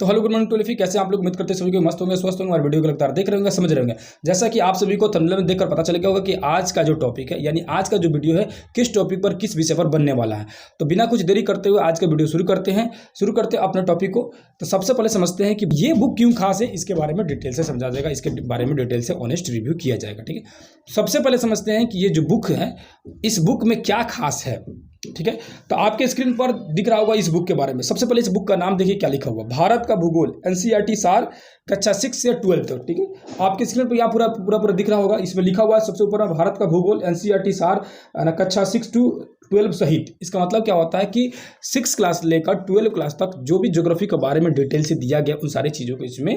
तो hello good morning to लिफी, कैसे आप लोग? उम्मीद करते हैं सभी को मस्त होंगे, स्वस्थ होंगे और वीडियो को लगातार देख रहे होंगे, समझ रहे होंगे। जैसा कि आप सभी को थंबनेल में देखकर पता चल गया होगा कि आज का जो टॉपिक है, यानी आज का जो वीडियो है, किस टॉपिक पर, किस विषय पर बनने वाला है। तो बिना कुछ देरी करते हुए आज का वीडियो शुरू करते हैं अपने टॉपिक को। तो सबसे पहले समझते हैं कि ये बुक क्यों खास है, इसके बारे में डिटेल से समझा जाएगा, इसके बारे में डिटेल से ऑनेस्ट रिव्यू किया जाएगा। ठीक है, सबसे पहले समझते हैं कि ये जो बुक है, इस बुक में क्या खास है। ठीक है, तो आपके स्क्रीन पर दिख रहा होगा इस बुक के बारे में। सबसे पहले इस बुक का नाम देखिए क्या लिखा हुआ, भारत का भूगोल एनसीईआरटी सार कक्षा 6 से 12 तक। ठीक है, आपके स्क्रीन पर यहाँ पूरा दिख रहा होगा। इसमें लिखा हुआ है सबसे ऊपर भारत का भूगोल एनसीईआरटी सार कक्षा 6 to 12 सहित। इसका मतलब क्या होता है कि 6 क्लास लेकर 12 क्लास तक जो भी ज्योग्राफी के बारे में डिटेल से दिया गया, उन सारी चीज़ों को इसमें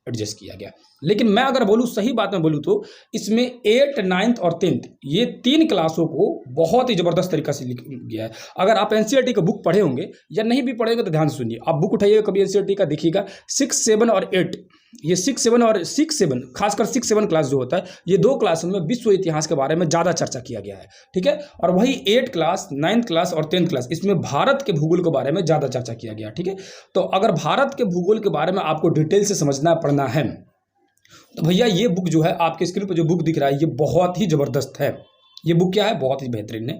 एडजस्ट किया गया। लेकिन मैं अगर बोलूँ, सही बात में बोलूँ, तो इसमें 8th, 9th और 10th ये 3 क्लासों को बहुत ही ज़बरदस्त तरीका से लिखा गया है। अगर आप एनसीईआरटी का बुक पढ़े होंगे या नहीं भी पढ़ेंगे तो ध्यान से सुनिए। आप बुक उठाइएगा कभी एनसीईआरटी का, देखिएगा 6, 7 और 8, ये 6, 7 खासकर 6, 7 क्लास जो होता है, ये 2 क्लासों में विश्व इतिहास के बारे में ज़्यादा चर्चा किया गया है। ठीक है, और वही 8 क्लास, 9th क्लास और 10th क्लास, इसमें भारत के भूगोल के बारे में ज़्यादा चर्चा किया गया। ठीक है, तो अगर भारत के भूगोल के बारे में आपको डिटेल से समझना पड़ना है तो भैया ये बुक जो है, आपके स्क्रीन पर जो बुक दिख रहा है, ये बहुत ही ज़बरदस्त है। ये बुक क्या है, बहुत ही बेहतरीन है।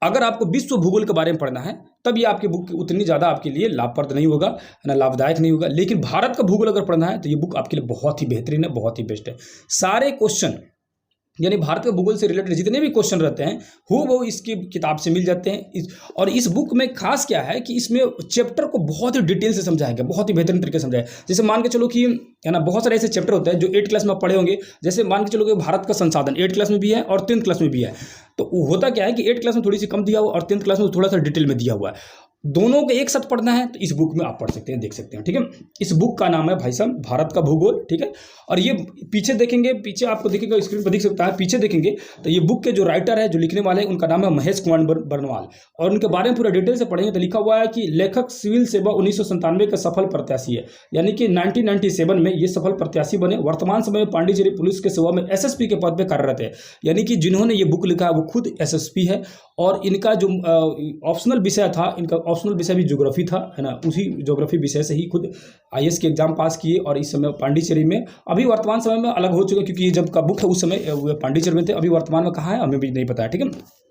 अगर आपको विश्व भूगोल के बारे में पढ़ना है तब ये आपकी बुक उतनी ज़्यादा आपके लिए लाभप्रद नहीं होगा, है ना, लाभदायक नहीं होगा। लेकिन भारत का भूगोल अगर पढ़ना है तो ये बुक आपके लिए बहुत ही बेहतरीन है, बहुत ही बेस्ट है। सारे क्वेश्चन, यानी भारत के भूगोल से रिलेटेड जितने भी क्वेश्चन रहते हैं वो इसकी किताब से मिल जाते हैं। और इस बुक में खास क्या है कि इसमें चैप्टर को बहुत ही डिटेल से समझाया गया, बहुत ही बेहतरीन तरीके से समझाया। जैसे मान के चलो कि, है ना, बहुत सारे ऐसे चैप्टर होते हैं जो 8 क्लास में आप पढ़े होंगे। जैसे मान के चलो कि भारत का संसाधन 8 क्लास में भी है और 10th क्लास में भी है। तो होता क्या है कि 8 क्लास में थोड़ी सी कम दिया हुआ और 10th क्लास में थोड़ा सा डिटेल में दिया हुआ है। दोनों को एक साथ पढ़ना है तो इस बुक में आप पढ़ सकते हैं, देख सकते हैं। ठीक है, इस बुक का नाम है भाई साहब भारत का भूगोल। ठीक है, और ये पीछे देखेंगे, पीछे आपको दिखेगा, स्क्रीन पर दिख सकता है, पीछे देखेंगे तो ये बुक के जो राइटर है, जो लिखने वाले हैं, उनका नाम है महेश कुमार बर्नवाल। और उनके बारे में पूरा डिटेल से पढ़ेंगे तो लिखा हुआ है कि लेखक सिविल सेवा 1997 का सफल प्रत्याशी है, यानी कि 1997 में ये सफल प्रत्याशी बने। वर्तमान समय में पांडिचेरी पुलिस के सेवा में एसएसपी के पद पर कार्यरत है। यानी कि जिन्होंने ये बुक लिखा है वो खुद एसएसपी है। और इनका जो ऑप्शनल विषय था, इनका ऑप्शनल विषय भी ज्योग्राफी था, है ना। उसी ज्योग्राफी विषय से ही खुद आईएएस के एग्जाम पास किए और इस समय पांडिचेरी में, अभी वर्तमान समय में अलग हो चुके हैं, क्योंकि जब का बुक है उस समय वो पांडिचेरी में थे, अभी वर्तमान में कहाँ है हमें भी नहीं पता है। ठीक है,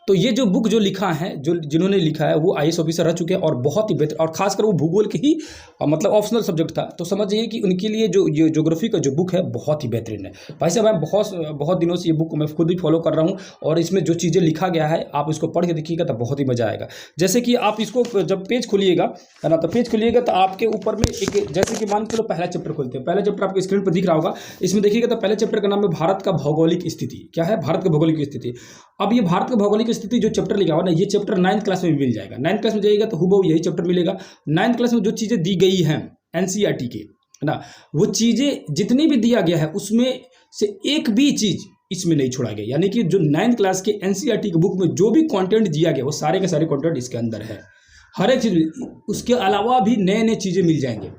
तो ये जो बुक जो लिखा है, जिन्होंने लिखा है वो आईएएस ऑफिसर रह चुके हैं और बहुत ही बेहतर, और खासकर वो भूगोल के ही मतलब ऑप्शनल सब्जेक्ट था। तो समझिए कि उनके लिए जो ये ज्योग्राफी का जो बुक है बहुत ही बेहतरीन है। भाई साहब, मैं बहुत दिनों से ये बुक मैं खुद ही फॉलो कर रहा हूँ और इसमें जो चीज़ें लिखा गया है आप इसको पढ़ के देखिएगा तो बहुत ही मजा आएगा। जैसे कि आप इसको जब पेज खोलिएगा, है ना, तो पेज खोलिएगा तो आपके ऊपर में एक, जैसे कि मान के चलो पहला चैप्टर खोलते हैं। पहला चैप्टर आपके स्क्रीन पर दिख रहा होगा, इसमें देखिएगा तो पहले चैप्टर का नाम है भारत का भौगोलिक स्थिति। क्या है? भारत की भौगोलिक स्थिति। अब ये भारत की भौगोलिक स्थिति जो चैप्टर लिखा हुआ ना, ये चैप्टर 9th क्लास में भी मिल जाएगा। 9th क्लास में जाइएगा तो हुबहू यही चैप्टर मिलेगा। 9th क्लास में जो चीज़ें दी गई हैं एनसीईआरटी के, है ना, वो चीज़ें जितनी भी दिया गया है उसमें से एक भी चीज़ इसमें नहीं छोड़ा गया। यानी कि जो 9th क्लास के एनसीईआरटी की बुक में जो भी कंटेंट दिया गया वो सारे के सारे कंटेंट इसके अंदर है, हर एक चीज़। उसके अलावा भी नए नए चीज़ें मिल जाएंगे।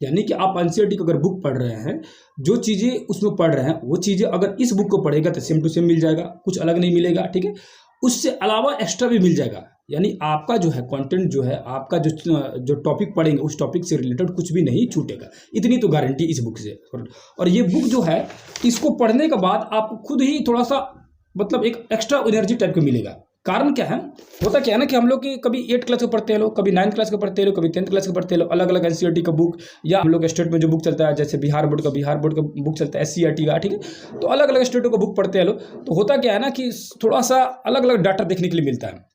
यानी कि आप एनसीईआरटी को अगर बुक पढ़ रहे हैं, जो चीज़ें उसमें पढ़ रहे हैं वो चीज़ें अगर इस बुक को पढ़ेगा तो सेम टू सेम मिल जाएगा, कुछ अलग नहीं मिलेगा। ठीक है, उससे अलावा एक्स्ट्रा भी मिल जाएगा। यानी आपका जो है कंटेंट जो है, आपका जो टॉपिक पढ़ेंगे उस टॉपिक से रिलेटेड कुछ भी नहीं छूटेगा, इतनी तो गारंटी इस बुक से। और ये बुक जो है, इसको पढ़ने के बाद आपको खुद ही थोड़ा सा मतलब एक एक्स्ट्रा एनर्जी टाइप का मिलेगा। कारण क्या है, होता क्या है ना कि हम लोग की कभी 8 क्लास का पढ़ते हैं लोग, कभी 9th क्लास का पढ़ते हैं लोग, कभी 10th क्लास का पढ़ते हैं लोग, अलग अलग एनसीईआरटी का बुक, या हम लोग स्टेट में जो बुक चलता है, जैसे बिहार बोर्ड का बुक चलता है एससीईआरटी का। ठीक है, तो अलग अलग स्टेटों का बुक पढ़ते हैं लोग। तो होता क्या है ना कि थोड़ा सा अलग अलग डाटा देखने के लिए मिलता है।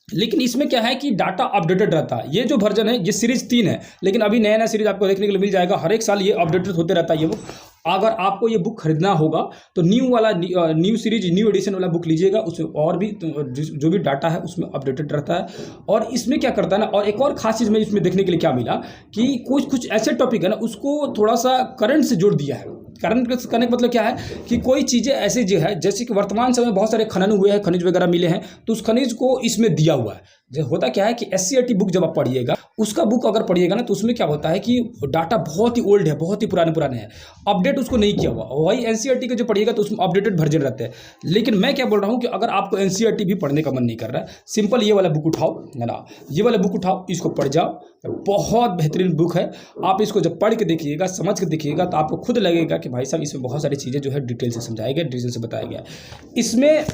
लेकिन इसमें क्या है कि डाटा अपडेटेड रहता है। ये जो वर्जन है, ये सीरीज 3 है, लेकिन अभी नया नया सीरीज आपको देखने के लिए मिल जाएगा। हर एक साल ये अपडेटेड होते रहता है ये बुक। अगर आपको ये बुक खरीदना होगा तो न्यू सीरीज, न्यू एडिशन वाला बुक लीजिएगा। उसमें और भी जो भी डाटा है उसमें अपडेटेड रहता है। और इसमें क्या करता है ना, और एक और खास चीज़ में इसमें देखने के लिए क्या मिला कि कुछ ऐसे टॉपिक है ना, उसको थोड़ा सा करंट से जोड़ दिया है। करंट करने का मतलब क्या है कि कोई चीज़ें ऐसी जो है, जैसे कि वर्तमान समय में बहुत सारे खनन हुए हैं, खनिज वगैरह मिले हैं, तो उस खनिज को इसमें दिया हुआ है। होता क्या है कि एससीईआरटी बुक जब आप पढ़िएगा, उसका बुक अगर पढ़िएगा ना, तो उसमें क्या होता है कि डाटा बहुत ही ओल्ड है, बहुत ही पुराने हैं, अपडेट अपडेट उसको नहीं किया हुआ। वही एनसीईआरटी के जो पढ़िएगा तो उसमें अपडेटेड वर्जन रहते हैं। लेकिन मैं क्या बोल रहा हूँ कि अगर आपको एनसीईआरटी भी पढ़ने का मन नहीं कर रहा है, सिंपल ये वाला बुक उठाओ, है ना, ये वाला बुक उठाओ, इसको पढ़ जाओ, बहुत बेहतरीन बुक है। आप इसको जब पढ़ के देखिएगा, समझ के देखिएगा, तो आपको खुद लगेगा कि भाई साहब इसमें बहुत सारी चीज़ें जो है डिटेल से समझाया गया, डिटेल से बताया गया। इसमें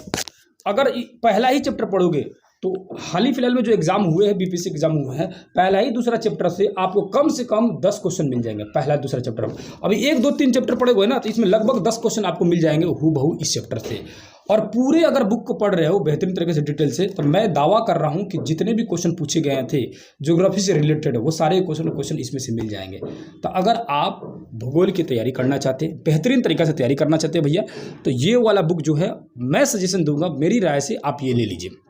अगर पहला ही चैप्टर पढ़ोगे तो हाल ही फिलहाल में जो एग्जाम हुए हैं, बीपीएससी एग्जाम हुए हैं, पहला ही दूसरा चैप्टर से आपको कम से कम 10 क्वेश्चन मिल जाएंगे, पहला दूसरा चैप्टर। अभी 1 2 3 चैप्टर पढ़े हुए ना, तो इसमें लगभग 10 क्वेश्चन आपको मिल जाएंगे हूबहू इस चैप्टर से। और पूरे अगर बुक को पढ़ रहे हो बेहतरीन तरीके से डिटेल से, तो मैं दावा कर रहा हूं कि जितने भी क्वेश्चन पूछे गए थे ज्योग्राफी से रिलेटेड, वो सारे क्वेश्चन इसमें से मिल जाएंगे। तो अगर आप भूगोल की तैयारी करना चाहते हैं, बेहतरीन तरीके से तैयारी करना चाहते हैं भैया, तो ये वाला बुक जो है मैं सजेशन दूंगा, मेरी राय से आप ये ले लीजिए।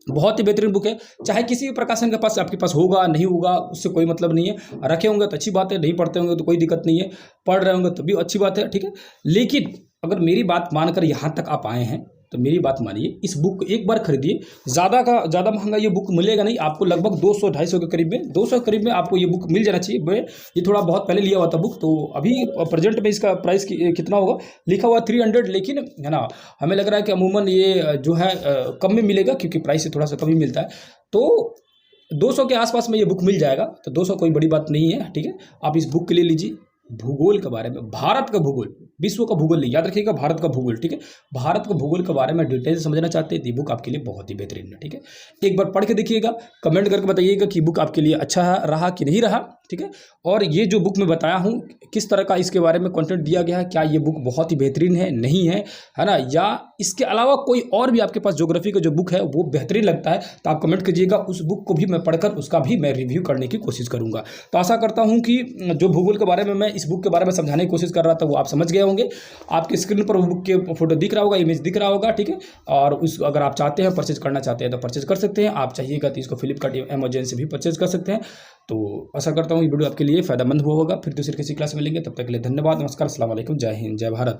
बहुत ही बेहतरीन बुक है। चाहे किसी भी प्रकाशन के पास आपके पास होगा नहीं होगा, उससे कोई मतलब नहीं है। रखे होंगे तो अच्छी बात है, नहीं पढ़ते होंगे तो कोई दिक्कत नहीं है, पढ़ रहे होंगे तो भी अच्छी बात है, ठीक है। लेकिन अगर मेरी बात मानकर यहाँ तक आप आए हैं तो मेरी बात मानिए, इस बुक को एक बार खरीदिए। ज़्यादा का ज़्यादा महंगा ये बुक मिलेगा नहीं आपको, लगभग 200-250 के करीब में, 200 के करीब में आपको ये बुक मिल जाना चाहिए। ये थोड़ा बहुत पहले लिया हुआ था बुक, तो अभी प्रेजेंट में इसका प्राइस कितना होगा लिखा हुआ 300, लेकिन है ना, हमें लग रहा है कि अमूमन ये जो है कम में मिलेगा, क्योंकि प्राइस से थोड़ा सा कम ही मिलता है। तो 200 के आसपास में ये बुक मिल जाएगा, तो 200 कोई बड़ी बात नहीं है, ठीक है। आप इस बुक के लिए लीजिए। भूगोल के बारे में, भारत का भूगोल, विश्व का भूगोल नहीं, याद रखिएगा, भारत का भूगोल, ठीक है। भारत का भूगोल के बारे में डिटेल से समझना चाहते हैं तो ये बुक आपके लिए बहुत ही बेहतरीन है, ठीक है। एक बार पढ़ के देखिएगा, कमेंट करके बताइएगा कि बुक आपके लिए अच्छा रहा कि नहीं रहा, ठीक है। और ये जो बुक मैं बताया हूँ, किस तरह का इसके बारे में कंटेंट दिया गया है, क्या ये बुक बहुत ही बेहतरीन है, नहीं है, है ना, या इसके अलावा कोई और भी आपके पास ज्योग्राफी का जो बुक है वो बेहतरीन लगता है, तो आप कमेंट कीजिएगा। उस बुक को भी मैं पढ़कर उसका भी मैं रिव्यू करने की कोशिश करूँगा। तो आशा करता हूँ कि जो भूगोल के बारे में मैं इस बुक के बारे में समझाने की कोशिश कर रहा था वो आप समझ गए होंगे। आपके स्क्रीन पर वो बुक के फोटो दिख रहा होगा, इमेज दिख रहा होगा, ठीक है। और उस अगर आप चाहते हैं परचेज करना चाहते हैं तो परचेज कर सकते हैं। आप चाहिएगा तो इसको फ्लिपकार्ट, अमेजन से भी परचेज कर सकते हैं। तो आशा करता हूँ ये वीडियो आपके लिए फ़ायदेमंद हुआ होगा। फिर दूसरी किसी क्लास में मिलेंगे, तब तक के लिए धन्यवाद, नमस्कार, अस्सलाम वालेकुम, जय हिंद, जय भारत।